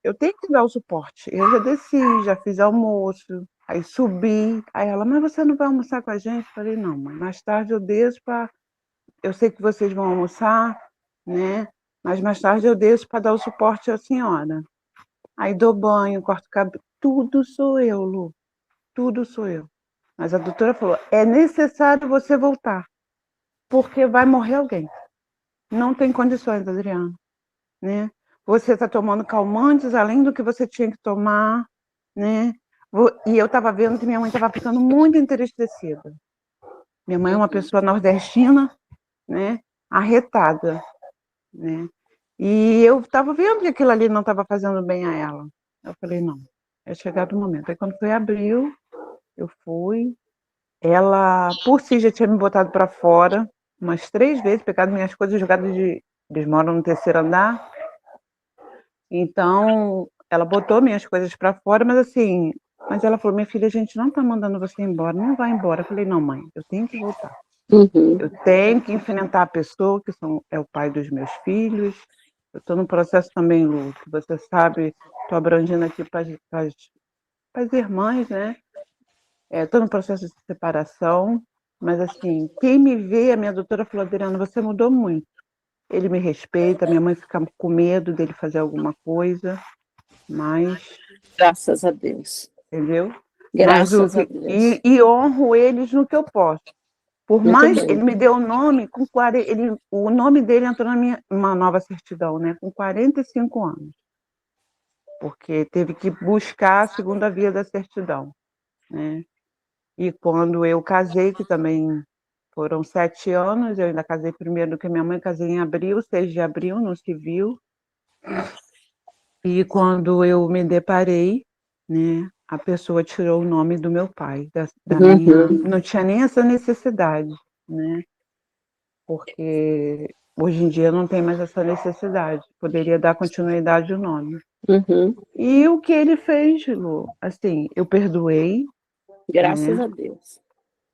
eu tenho que dar o suporte. Eu já desci, já fiz almoço, aí subi. Aí ela: mas você não vai almoçar com a gente? Eu falei: não, mãe, mais tarde eu desço para... Eu sei que vocês vão almoçar, né? Mas mais tarde eu desço para dar o suporte à senhora. Aí dou banho, corto o cabelo, tudo sou eu, Lu, tudo sou eu. Mas a doutora falou, é necessário você voltar, porque vai morrer alguém. Não tem condições, Adriana, né? Você está tomando calmantes além do que você tinha que tomar, né? E eu estava vendo que minha mãe estava ficando muito entristecida. Minha mãe é uma pessoa nordestina, né? Arretada, né? E eu estava vendo que aquilo ali não estava fazendo bem a ela. Eu falei, não, é chegado o momento. Aí quando foi abril, eu fui. Ela, por si, já tinha me botado para fora umas 3 vezes, pegado minhas coisas jogadas de... Eles moram no 3º andar. Então, ela botou minhas coisas para fora, mas assim... Mas ela falou, minha filha, a gente não está mandando você embora, não vai embora. Eu falei, não, mãe, eu tenho que voltar. Eu tenho que enfrentar a pessoa que é o pai dos meus filhos. Eu estou no processo também, Lu, que você sabe, estou abrangindo aqui para as irmãs, né? Estou no processo de separação, mas assim, quem me vê, a minha doutora falou, Adriana, você mudou muito. Ele me respeita, minha mãe fica com medo dele fazer alguma coisa, mas... Graças a Deus. Entendeu? Graças a Deus. E honro eles no que eu posso. Por Muito mais, bem. ele me deu o nome, o nome dele entrou na uma nova certidão, né, com 45 anos. Porque teve que buscar a segunda via da certidão, né? E quando eu casei, que também foram 7 anos, eu ainda casei primeiro do que minha mãe, casei em abril, 6 de abril, no civil. E quando eu me deparei, né, a pessoa tirou o nome do meu pai, da minha... Não tinha nem essa necessidade, né? Porque hoje em dia não tem mais essa necessidade. Poderia dar continuidade ao nome. E o que ele fez, Lu? Assim, eu perdoei. Graças né? a Deus.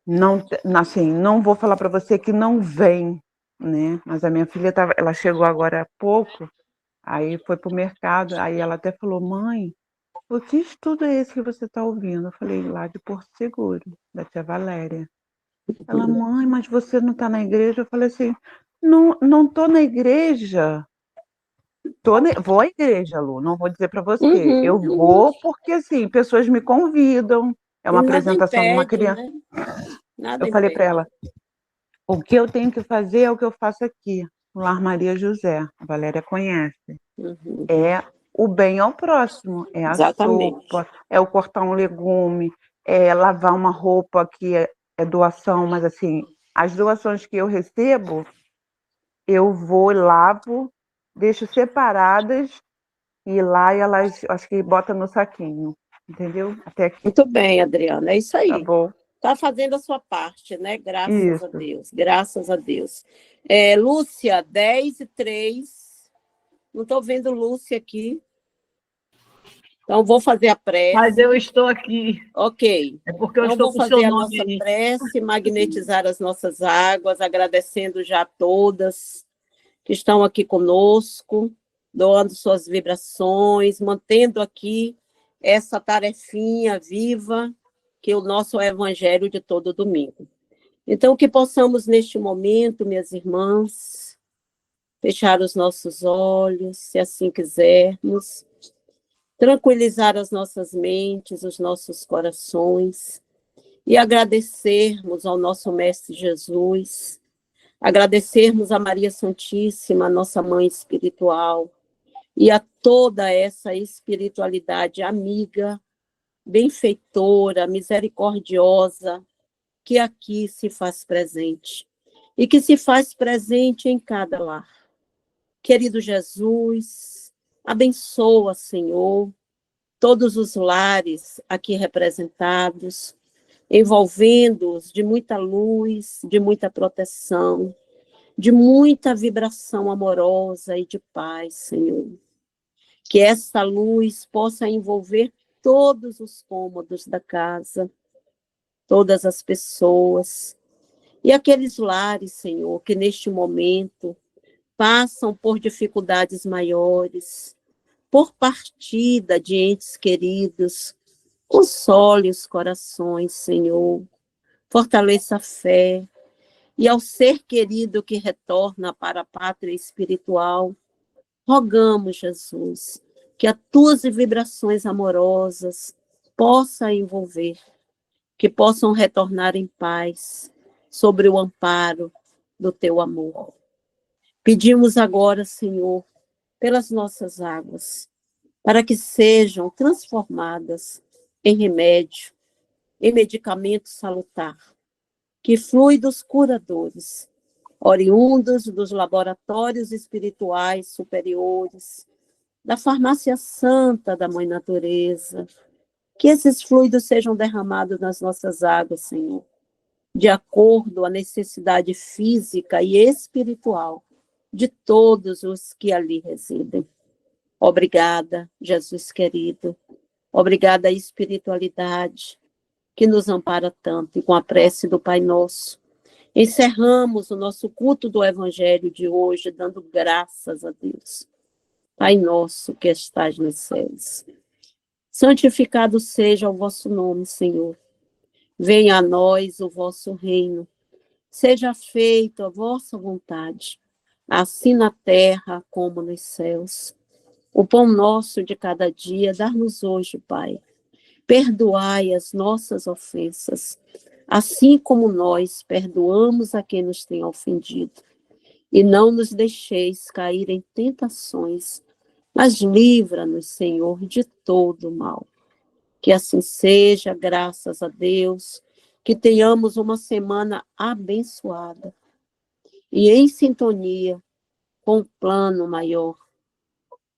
Não, assim, não vou falar para você que não vem, né? Mas a minha filha ela chegou agora há pouco, aí foi para o mercado, aí ela até falou, mãe, o que estudo é esse que você está ouvindo? Eu falei, lá de Porto Seguro, da tia Valéria. Ela, mãe, mas você não está na igreja? Eu falei assim, não estou na igreja. Vou à igreja, Lu, não vou dizer para você. Eu vou porque, assim, pessoas me convidam. É uma Nada apresentação de uma impede, criança. né? Nada Eu falei para impede. ela, o que eu tenho que fazer é o que eu faço aqui, no Lar Maria José. A Valéria conhece. É o bem ao próximo. É a Exatamente. sopa, é o cortar um legume, é lavar uma roupa que é doação, mas assim, as doações que eu recebo, eu vou, lavo, deixo separadas e lá elas, acho que bota no saquinho, entendeu? Até aqui. Muito bem, Adriana, é isso aí. Tá bom. Está fazendo a sua parte, né? Graças a Isso. Deus, graças a Deus. Lúcia, 10:03. Não estou vendo Lúcia aqui. Então, vou fazer a prece. Mas eu estou aqui. Ok. É porque eu Então, estou vou com o seu fazer a nome nossa aí. prece, magnetizar as nossas águas, agradecendo já a todas que estão aqui conosco, doando suas vibrações, mantendo aqui essa tarefinha viva, que é o nosso evangelho de todo domingo. Então, que possamos, neste momento, minhas irmãs, fechar os nossos olhos, se assim quisermos, tranquilizar as nossas mentes, os nossos corações, e agradecermos ao nosso Mestre Jesus, agradecermos a Maria Santíssima, nossa mãe espiritual, e a toda essa espiritualidade amiga, benfeitora, misericordiosa, que aqui se faz presente, e que se faz presente em cada lar. Querido Jesus, abençoa, Senhor, todos os lares aqui representados, envolvendo-os de muita luz, de muita proteção, de muita vibração amorosa e de paz, Senhor. Que essa luz possa envolver todos os cômodos da casa, todas as pessoas, e aqueles lares, Senhor, que neste momento passam por dificuldades maiores, por partida de entes queridos, console os corações, Senhor, fortaleça a fé, e ao ser querido que retorna para a pátria espiritual, rogamos, Jesus, que as tuas vibrações amorosas possam envolver, que possam retornar em paz, sobre o amparo do teu amor. Pedimos agora, Senhor, pelas nossas águas, para que sejam transformadas em remédio, em medicamento salutar, que flui dos curadores, oriundos dos laboratórios espirituais superiores, da farmácia santa da Mãe Natureza, que esses fluidos sejam derramados nas nossas águas, Senhor, de acordo com a necessidade física e espiritual de todos os que ali residem. Obrigada, Jesus querido. Obrigada à espiritualidade que nos ampara tanto. E com a prece do Pai Nosso, encerramos o nosso culto do Evangelho de hoje, dando graças a Deus. Pai nosso que estás nos céus, santificado seja o vosso nome, Senhor. Venha a nós o vosso reino. Seja feita a vossa vontade, assim na terra como nos céus. O pão nosso de cada dia, dá-nos hoje, Pai. Perdoai as nossas ofensas, assim como nós perdoamos a quem nos tem ofendido. E não nos deixeis cair em tentações, mas livra-nos, Senhor, de todo mal. Que assim seja, graças a Deus, que tenhamos uma semana abençoada e em sintonia com o plano maior,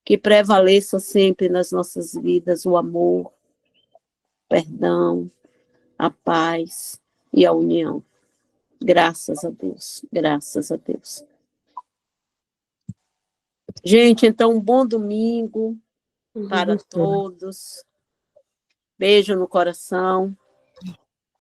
que prevaleça sempre nas nossas vidas o amor, o perdão, a paz e a união. Graças a Deus, graças a Deus. Gente, então, um bom domingo para todos. Beijo no coração.